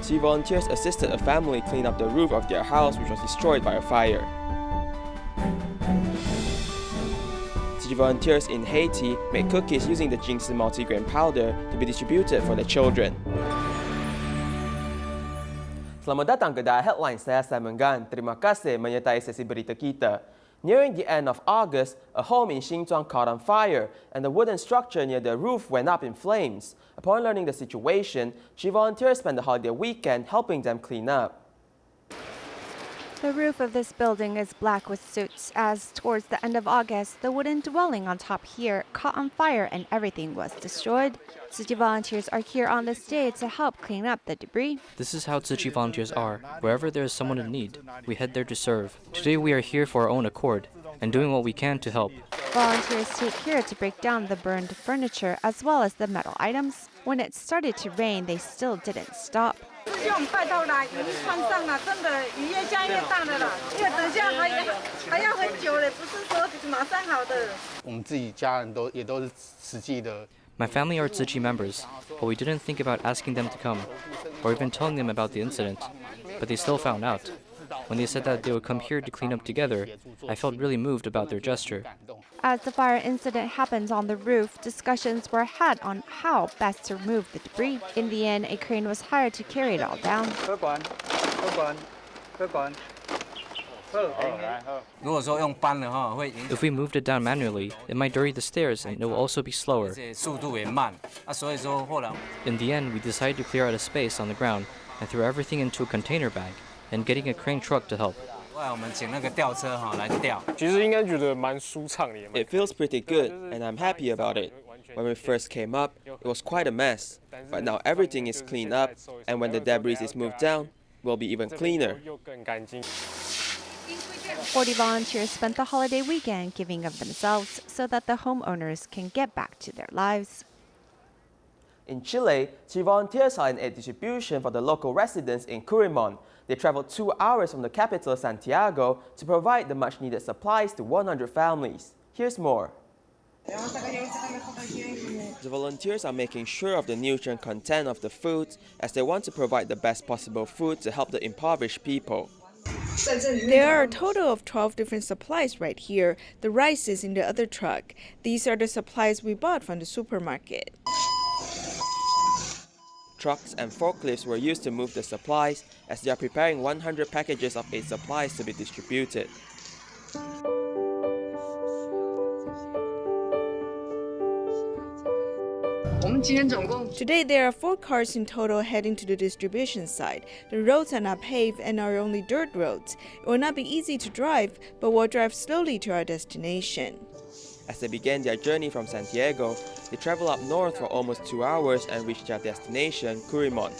Tzu Chi volunteers assisted a family clean up the roof of their house, which was destroyed by a fire. Tzu Chi volunteers in Haiti make cookies using the Jing Si multigrain powder to be distributed for the children. Selamat datang ke DaAi Headlines, saya Simon Gan. Terima kasih menyertai sesi berita kita. Nearing the end of August, a home in Xinzhuang caught on fire, and the wooden structure near the roof went up in flames. Upon learning the situation, Tzu Chi volunteers spent the holiday weekend helping them clean up. The roof of this building is black with soot, as towards the end of August, the wooden dwelling on top here caught on fire and everything was destroyed. Tzu Chi volunteers are here on this day to help clean up the debris. This is how Tzu Chi volunteers are. Wherever there is someone in need, we head there to serve. Today we are here for our own accord and doing what we can to help. Volunteers take care to break down the burned furniture as well as the metal items. When it started to rain, they still didn't stop. My family are Tzu Chi members, but we didn't think about asking them to come or even telling them about the incident, but they still found out. When they said that they would come here to clean up together, I felt really moved about their gesture. As the fire incident happens on the roof, discussions were had on how best to remove the debris. In the end, a crane was hired to carry it all down. If we moved it down manually, it might dirty the stairs and it will also be slower. In the end, we decided to clear out a space on the ground and throw everything into a container bag and getting a crane truck to help. It feels pretty good, and I'm happy about it. When we first came up, it was quite a mess, but now everything is cleaned up, and when the debris is moved down, we'll be even cleaner. 40 volunteers spent the holiday weekend giving of themselves so that the homeowners can get back to their lives. In Chile, Tzu Chi volunteers held an aid distribution for the local residents in Curimon. They traveled 2 hours from the capital, Santiago, to provide the much-needed supplies to 100 families. Here's more. The volunteers are making sure of the nutrient content of the foods as they want to provide the best possible food to help the impoverished people. There are a total of 12 different supplies right here. The rice is in the other truck. These are the supplies we bought from the supermarket. Trucks and forklifts were used to move the supplies as they are preparing 100 packages of aid supplies to be distributed. Today there are 4 cars in total heading to the distribution site. The roads are not paved and are only dirt roads. It will not be easy to drive, but we'll drive slowly to our destination. As they began their journey from Santiago, they travel up north for almost 2 hours and reach their destination, Curimon.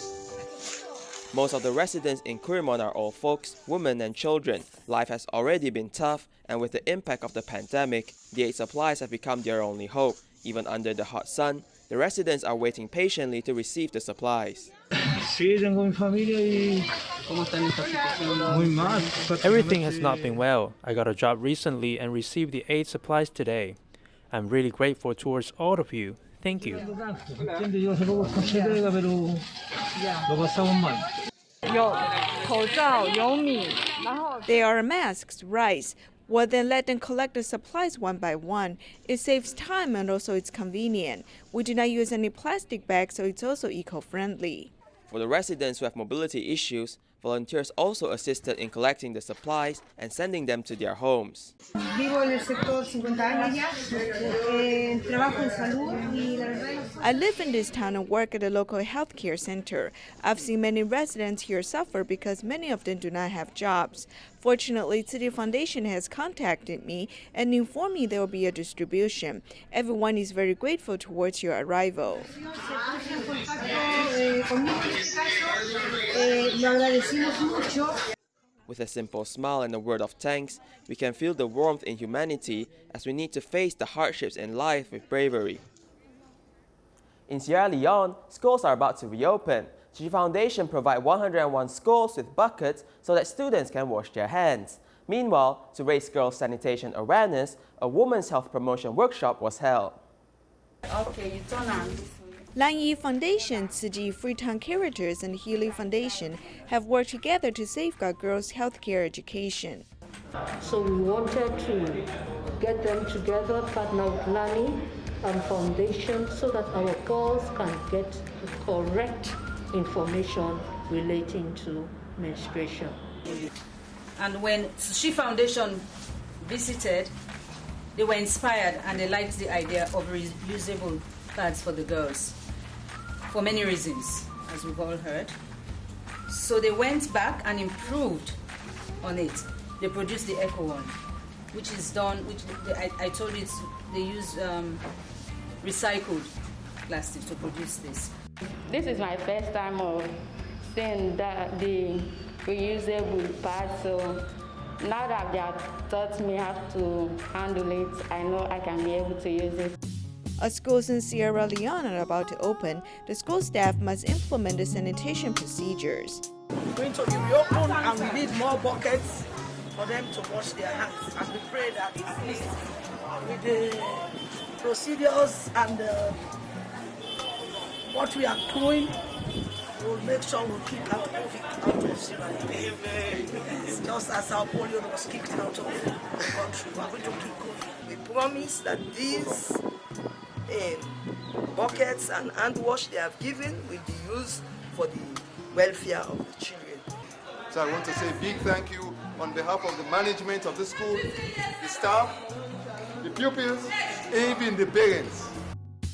Most of the residents in Curimon are old folks, women and children. Life has already been tough, and with the impact of the pandemic, the aid supplies have become their only hope. Even under the hot sun, the residents are waiting patiently to receive the supplies. Everything has not been well. I got a job recently and received the aid supplies today. I'm really grateful towards all of you. Thank you. There are masks, rice. Well, then let them collect the supplies one by one. It saves time and also it's convenient. We do not use any plastic bags, so it's also eco-friendly. For the residents who have mobility issues, volunteers also assisted in collecting the supplies and sending them to their homes. I live in this town and work at a local healthcare center. I've seen many residents here suffer because many of them do not have jobs. Fortunately, Tzu Chi Foundation has contacted me and informed me there will be a distribution. Everyone is very grateful towards your arrival. With a simple smile and a word of thanks, we can feel the warmth in humanity as we need to face the hardships in life with bravery. In Sierra Leone, schools are about to reopen. Tzu Chi Foundation provides 101 schools with buckets so that students can wash their hands. Meanwhile, to raise girls' sanitation awareness, a women's health promotion workshop was held. Lanyi Foundation, Tzu Chi Freetown Characters, and Healy Foundation have worked together to safeguard girls' healthcare education. So we wanted to get them together, partner with Lanyi Foundation, so that our girls can get the correct information relating to menstruation. And when Tzu Chi Foundation visited, they were inspired and they liked the idea of reusable pads for the girls for many reasons, as we've all heard. So they went back and improved on it. They produced the Eco one, which is done, I told you they use recycled plastic to produce this. This is my first time of seeing the reusable pad, so now that they have taught me how to handle it, I know I can be able to use it. As schools in Sierra Leone are about to open, the school staff must implement the sanitation procedures. We're going to be reopened and we need more buckets for them to wash their hands. And we pray that at least with the procedures and what we are doing, we'll make sure we'll kick out of Sierra Leone. Yes, just as our polio was kicked out of the country, we're going to keep going. We promise that these buckets and hand wash they have given will be used for the welfare of the children. So I want to say a big thank you on behalf of the management of the school, the staff, the pupils, even the parents.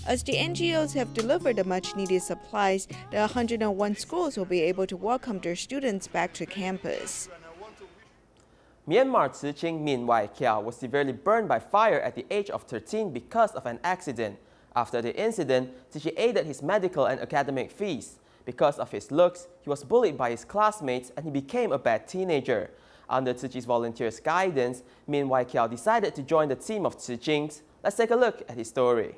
As the NGOs have delivered the much-needed supplies, the 101 schools will be able to welcome their students back to campus. Myanmar Tzu Chi Min Wai Kiao was severely burned by fire at the age of 13 because of an accident. After the incident, Tzu Chi aided his medical and academic fees. Because of his looks, he was bullied by his classmates and he became a bad teenager. Under Tzu Chi's volunteers' guidance, Min Wai Kiao decided to join the team of Tzu Chings. Let's take a look at his story.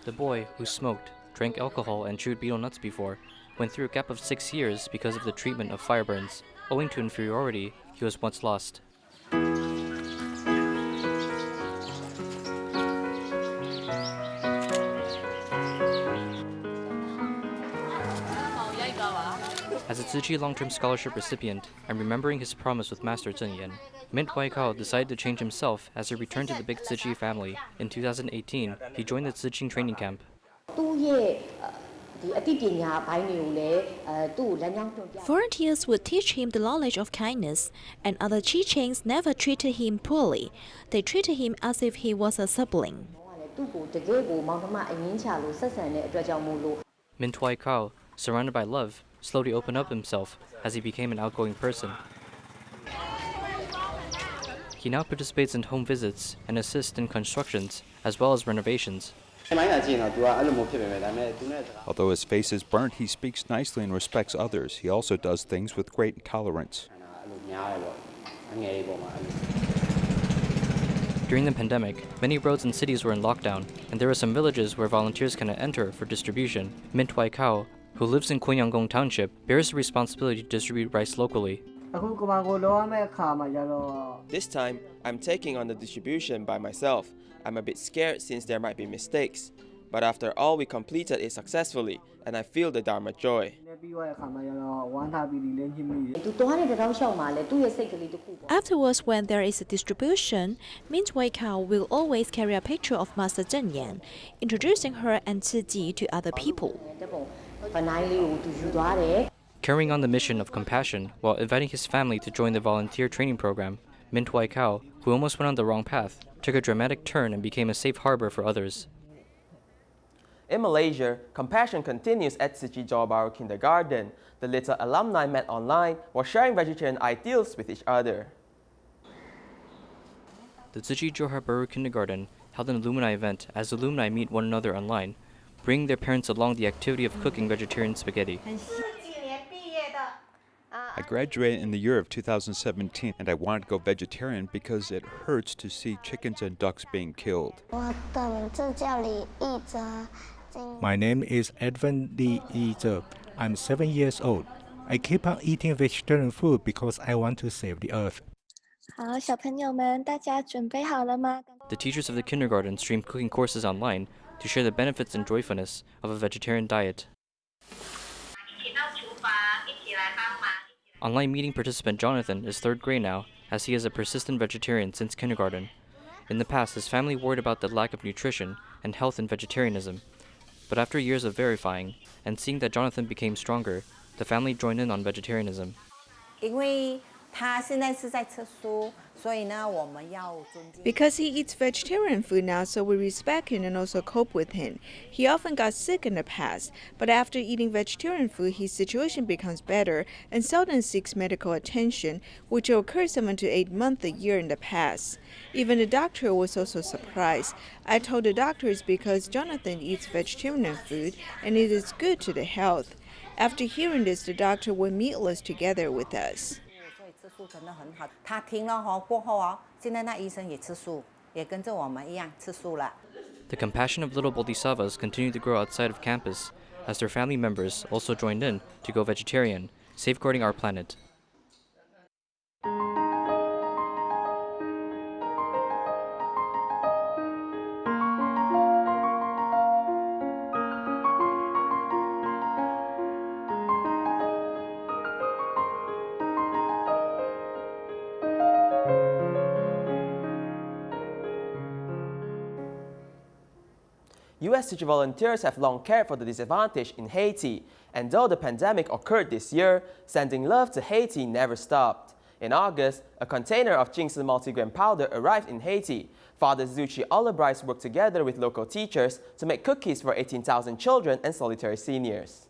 The boy, who smoked, drank alcohol and chewed betel nuts before, went through a gap of 6 years because of the treatment of fire burns. Owing to inferiority, he was once lost. As a Tzu Chi long-term scholarship recipient, and remembering his promise with Master Zhen Yan, Mint Wai Kao decided to change himself as he returned to the big Tzu Chi family. In 2018, he joined the Tzu Chi training camp. Volunteers would teach him the knowledge of kindness, and other Chi Chings never treated him poorly. They treated him as if he was a sibling. Mint Wai Kao, surrounded by love, slowly opened up himself as he became an outgoing person. He now participates in home visits and assists in constructions, as well as renovations. Although his face is burnt, he speaks nicely and respects others. He also does things with great tolerance. During the pandemic, many roads and cities were in lockdown, and there are some villages where volunteers cannot enter for distribution. Mint Wai Kao, who lives in Kunyangong Township, bears the responsibility to distribute rice locally. This time, I'm taking on the distribution by myself. I'm a bit scared since there might be mistakes. But after all, we completed it successfully, and I feel the Dharma joy. Afterwards, when there is a distribution, Mint Wai Kao will always carry a picture of Master Zhen Yan, introducing her and Tzu Chi to other people. Carrying on the mission of compassion while inviting his family to join the volunteer training program, Mint Wai Kao, who almost went on the wrong path, took a dramatic turn and became a safe harbor for others. In Malaysia, compassion continues at Tzu Chi Johor Kindergarten. The little alumni met online while sharing vegetarian ideals with each other. The Tzu Chi Johor Bahru Kindergarten held an alumni event as alumni meet one another online, bringing their parents along the activity of cooking vegetarian spaghetti. I graduated in the year of 2017, and I wanted to go vegetarian because it hurts to see chickens and ducks being killed. My name is Edwin Lee Yi. I'm 7 years old. I keep on eating vegetarian food because I want to save the earth. The teachers of the kindergarten streamed cooking courses online, to share the benefits and joyfulness of a vegetarian diet. Online meeting participant Jonathan is 3rd grade now, as he is a persistent vegetarian since kindergarten. In the past, his family worried about the lack of nutrition and health in vegetarianism. But after years of verifying, and seeing that Jonathan became stronger, the family joined in on vegetarianism. Because he eats vegetarian food now, so we respect him and also cope with him. He often got sick in the past, but after eating vegetarian food, his situation becomes better and seldom seeks medical attention, which occurred 7 to 8 months a year in the past. Even the doctor was also surprised. I told the doctor it's because Jonathan eats vegetarian food and it is good to the health. After hearing this, the doctor went meatless together with us. The compassion of little bodhisattvas continued to grow outside of campus, as their family members also joined in to go vegetarian, safeguarding our planet. U.S. Tzu Chi volunteers have long cared for the disadvantaged in Haiti, and though the pandemic occurred this year, sending love to Haiti never stopped. In August, a container of Jing Si multigrain powder arrived in Haiti. Father Tzu Chi Albright worked together with local teachers to make cookies for 18,000 children and solitary seniors.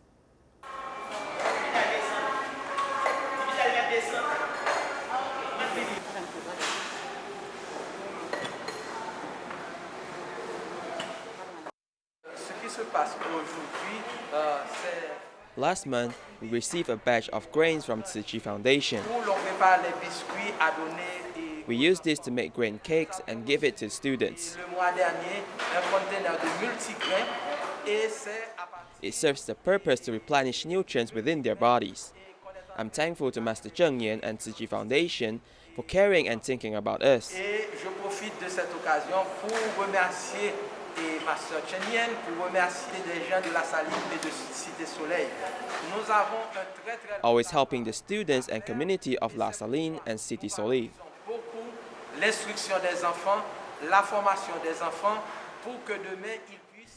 Last month, we received a batch of grains from Tzu Chi Foundation. We use this to make grain cakes and give it to students. It serves the purpose to replenish nutrients within their bodies. I'm thankful to Master Zheng Yan and Tzu Chi Foundation for caring and thinking about us. Always helping the students and community of La Saline and Cité Soleil.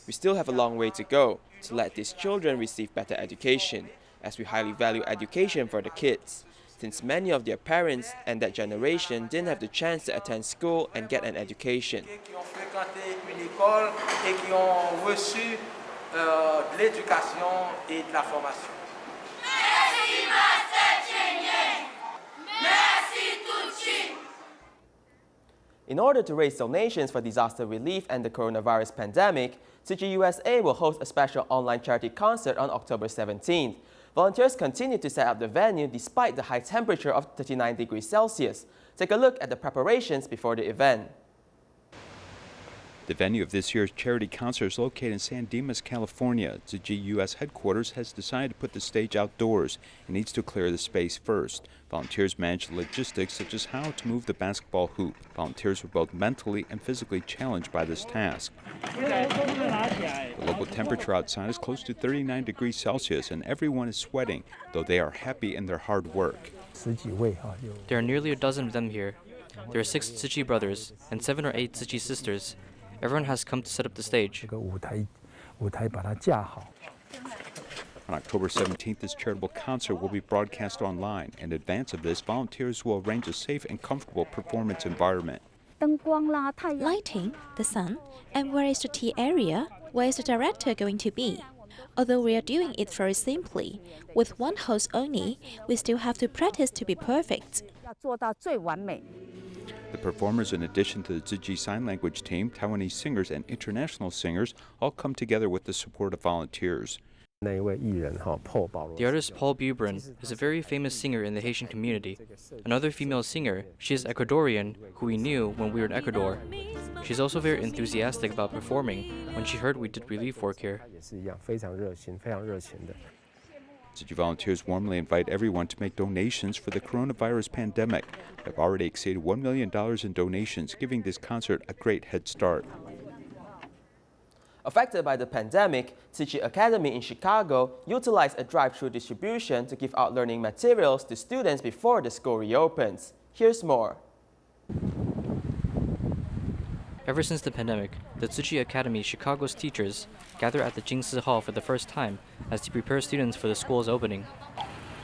We still have a long way to go to let these children receive better education, as we highly value education for the kids, since many of their parents and that generation didn't have the chance to attend school and get an education. In order to raise donations for disaster relief and the coronavirus pandemic, Tzu Chi USA will host a special online charity concert on October 17th. Volunteers continue to set up the venue despite the high temperature of 39 degrees Celsius. Take a look at the preparations before the event. The venue of this year's charity concert is located in San Dimas, California. Tzu Chi U.S. headquarters has decided to put the stage outdoors and needs to clear the space first. Volunteers manage the logistics such as how to move the basketball hoop. Volunteers were both mentally and physically challenged by this task. The local temperature outside is close to 39 degrees Celsius and everyone is sweating, though they are happy in their hard work. There are nearly a dozen of them here. There are 6 Tzu Chi brothers and 7 or 8 Tzu Chi sisters. Everyone has come to set up the stage. On October 17th, this charitable concert will be broadcast online. In advance of this, volunteers will arrange a safe and comfortable performance environment. Lighting, the sun, and where is the tea area? Where is the director going to be? Although we are doing it very simply, with one host only, we still have to practice to be perfect. The performers, in addition to the Tzu Chi Sign Language team, Taiwanese singers, and international singers, all come together with the support of volunteers. The artist Paul Bubrin is a very famous singer in the Haitian community. Another female singer, she is Ecuadorian, who we knew when we were in Ecuador. She's also very enthusiastic about performing when she heard we did relief work here. Tzu Chi volunteers warmly invite everyone to make donations for the coronavirus pandemic. They've already exceeded $1 million in donations, giving this concert a great head start. Affected by the pandemic, Tzu Chi Academy in Chicago utilized a drive-through distribution to give out learning materials to students before the school reopens. Here's more. Ever since the pandemic, the Tzu Chi Academy Chicago's teachers gather at the Jing Si Hall for the first time as they prepare students for the school's opening.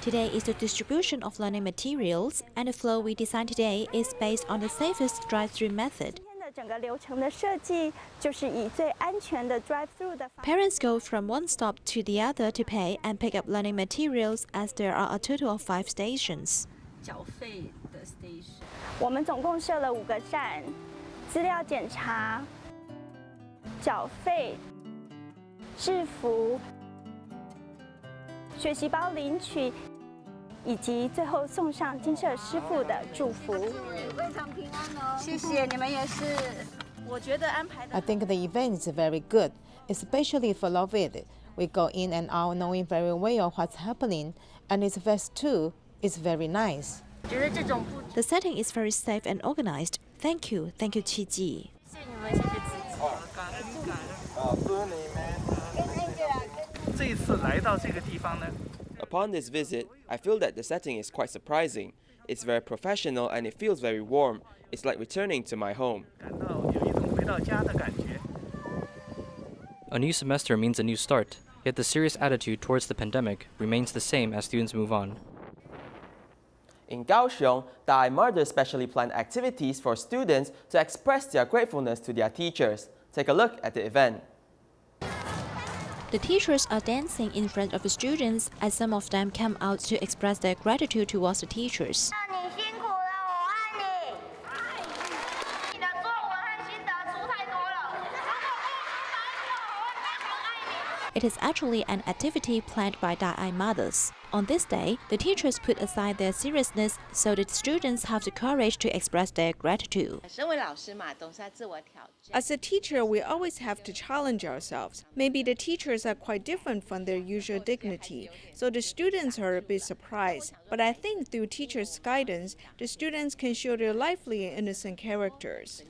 Today is the distribution of learning materials, and the flow we designed today is based on the safest drive-through method. Parents go from one stop to the other to pay and pick up learning materials, as there are a total of 5 stations. 我们总共设了5个站，资料检查、缴费、制服、学习包领取，以及最后送上金舍师傅的祝福。非常平安哦！谢谢你们也是。我觉得安排的。 I think the event is very good, especially for love it. We go in and out knowing very well what's happening, and its fest too is very nice. The setting is very safe and organized. Thank you, Chi Ji. Upon this visit, I feel that the setting is quite surprising. It's very professional and it feels very warm. It's like returning to my home. A new semester means a new start, yet the serious attitude towards the pandemic remains the same as students move on. In Kaohsiung, DaAi mothers specially planned activities for students to express their gratefulness to their teachers. Take a look at the event. The teachers are dancing in front of the students as some of them come out to express their gratitude towards the teachers. It is actually an activity planned by DaAi mothers. On this day, the teachers put aside their seriousness so that students have the courage to express their gratitude. As a teacher, we always have to challenge ourselves. Maybe the teachers are quite different from their usual dignity, so the students are a bit surprised. But I think through teachers' guidance, the students can show their lively and innocent characters.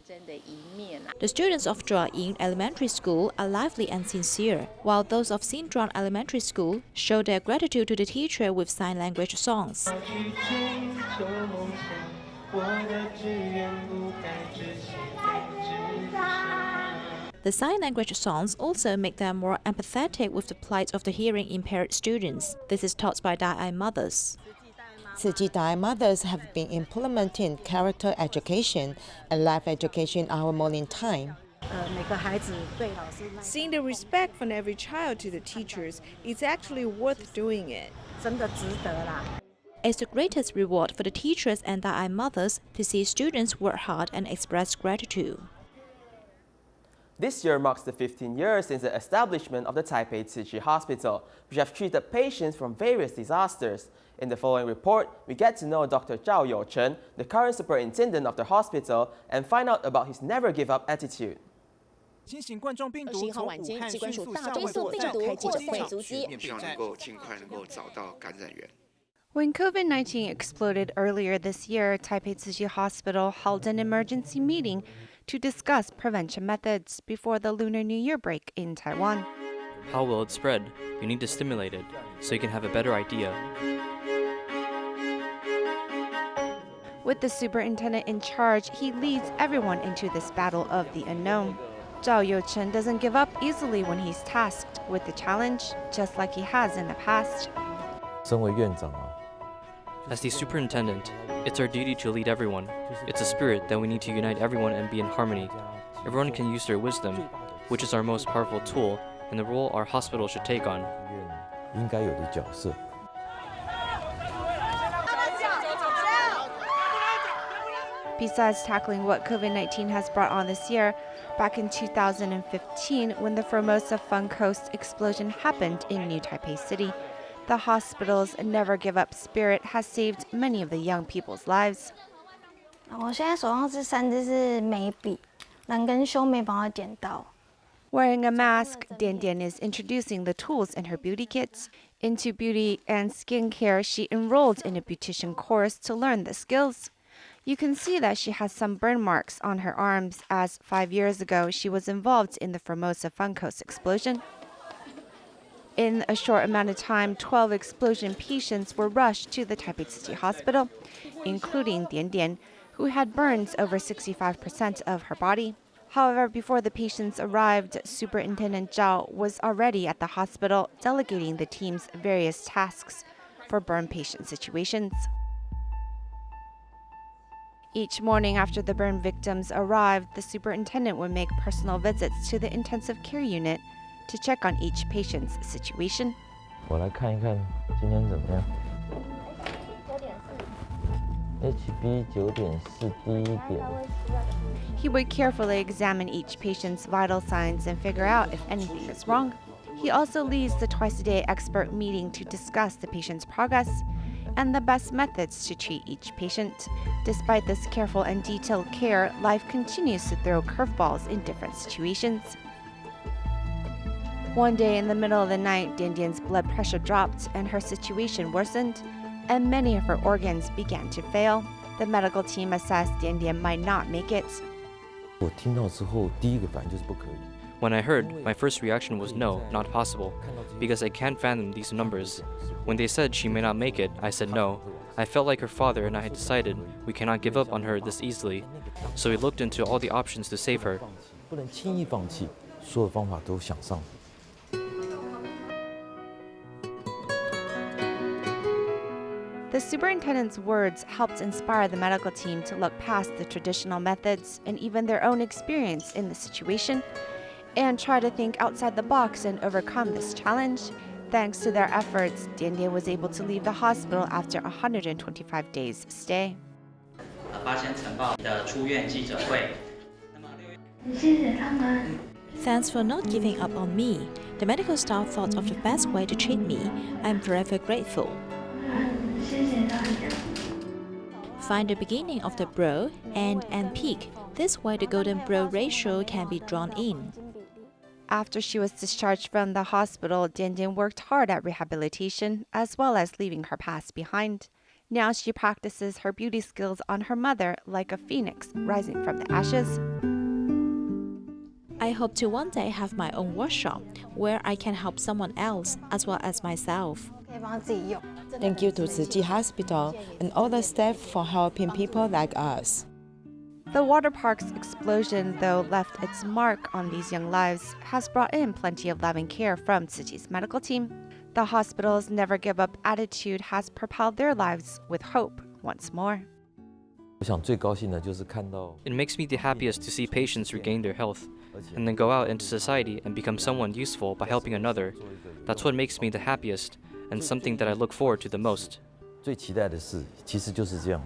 The students of DaAi Elementary School are lively and sincere, while those of Xinzhuang Elementary School show their gratitude to the teacher with sign language songs. The sign language songs also make them more empathetic with the plight of the hearing-impaired students. This is taught by DaAi mothers. Tzu Chi DaAi mothers have been implementing character education and life education in our morning time. Seeing the respect from every child to the teachers is actually worth doing it. It's the greatest reward for the teachers and DaAi mothers to see students work hard and express gratitude. This year marks the 15 years since the establishment of the Taipei Tzu Chi Hospital, which have treated patients from various disasters. In the following report, we get to know Dr. Zhao Youchen, the current superintendent of the hospital, and find out about his never-give-up attitude. 新型冠状病毒从武汉迅速向外扩散，国际上全面避战。 When COVID-19 exploded earlier this year, Taipei Tzu Chi Hospital held an emergency meeting to discuss prevention methods before the Lunar New Year break in Taiwan. How will it spread? You need to stimulate it, so you can have a better idea. With the superintendent in charge, he leads everyone into this battle of the unknown. Zhao Youchen doesn't give up easily when he's tasked with the challenge, just like he has in the past. As the superintendent, it's our duty to lead everyone. It's a spirit that we need to unite everyone and be in harmony. Everyone can use their wisdom, which is our most powerful tool, and the role our hospital should take on. Besides tackling what COVID-19 has brought on this year, back in 2015, when the Formosa Fun Coast explosion happened in New Taipei City, the hospital's never-give-up spirit has saved many of the young people's lives. 我现在手上这3支是眉笔，蓝跟修眉帮我剪刀。 Wearing a mask, Dian Dian is introducing the tools in her beauty kits. Into beauty and skincare, she enrolled in a beautician course to learn the skills. You can see that she has some burn marks on her arms, as 5 years ago she was involved in the Formosa Funkos explosion. In a short amount of time, 12 explosion patients were rushed to the Taipei Tzu Chi hospital, including Dian Dian, who had burns over 65% of her body. However, before the patients arrived, Superintendent Zhao was already at the hospital, delegating the team's various tasks for burn patient situations. Each morning after the burn victims arrived, the superintendent would make personal visits to the intensive care unit to check on each patient's situation. 我来看一看今天怎么样。HB 9.4低一点。 He would carefully examine each patient's vital signs and figure out if anything is wrong. He also leads the twice-a-day expert meeting to discuss the patient's progress and the best methods to treat each patient. Despite this careful and detailed care, life continues to throw curveballs in different situations. One day in the middle of the night, Dian Dian's blood pressure dropped and her situation worsened, and many of her organs began to fail. The medical team assessed Dian Dian might not make it. 我听到之后，第一个反应就是不可以。 When I heard, my first reaction was no, not possible, because I can't fathom these numbers. When they said she may not make it, I said no. I felt like her father and I had decided we cannot give up on her this easily, so we looked into all the options to save her. 不能轻易放弃，所有方法都想上。 The superintendent's words helped inspire the medical team to look past the traditional methods and even their own experience in the situation and try to think outside the box and overcome this challenge. Thanks to their efforts, Dian Dian was able to leave the hospital after 125 days stay. 发现晨报的出院记者会。 Thanks for not giving up on me. The medical staff thought of the best way to treat me. I'm forever grateful. Find the beginning of the brow, end, and peak. This way the golden brow ratio can be drawn in. After she was discharged from the hospital, Dian Dian worked hard at rehabilitation as well as leaving her past behind. Now she practices her beauty skills on her mother like a phoenix rising from the ashes. I hope to one day have my own workshop where I can help someone else as well as myself. Thank you to Tzu Chi Hospital and all the staff for helping people like us. The water park's explosion, though, left its mark on these young lives, has brought in plenty of loving care from Tzu Chi's medical team. The hospital's never give up attitude has propelled their lives with hope once more. 我想最高兴的就是看到。 It makes me the happiest to see patients regain their health, and then go out into society and become someone useful by helping another. That's what makes me the happiest, and something that I look forward to the most. 最期待的事，其实就是这样。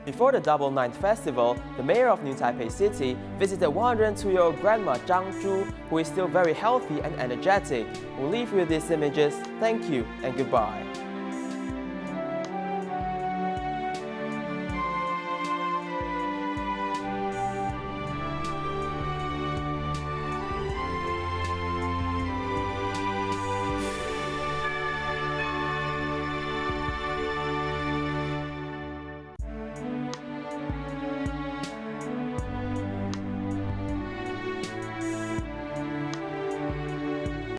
Before the Double Ninth Festival, the mayor of New Taipei City visited 102-year-old grandma Zhang Zhu, who is still very healthy and energetic. We'll leave you with these images. Thank you and goodbye.